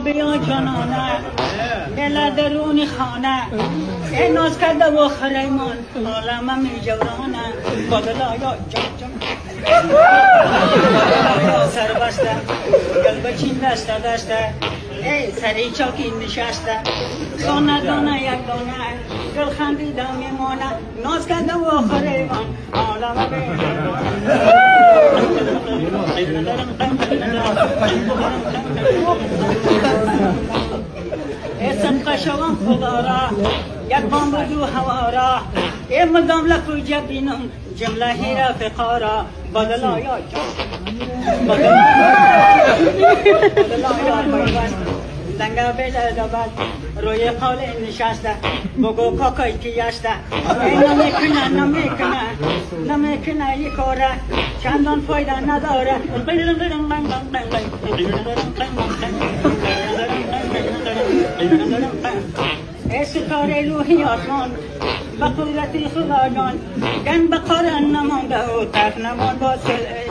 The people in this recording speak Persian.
بیا جانانه دل درون خانه ای ناز کرده و خریمان عالم می جورانه بدلا یا جان سر بسته قلب چین دسته دسته ای سری چاکی نشسته دانه دانه یک دانه دل خندیده میمانه ناز کرده و خریمان عالم می اسم قشوان خدا را یک بام بدو هوا را ای مدام لکو جبینم جمله هیرا فقارا بدلا یا بدلا یا پیوست دنگا بیل دبد روی قول نشسته بگو کاکای کیسته ای نمیکنه یک کاره چندان فایده نداره ای ستاره روحی آسمان به قدرتی خدا جان گن به قرآن نمانده و تک نمان با سل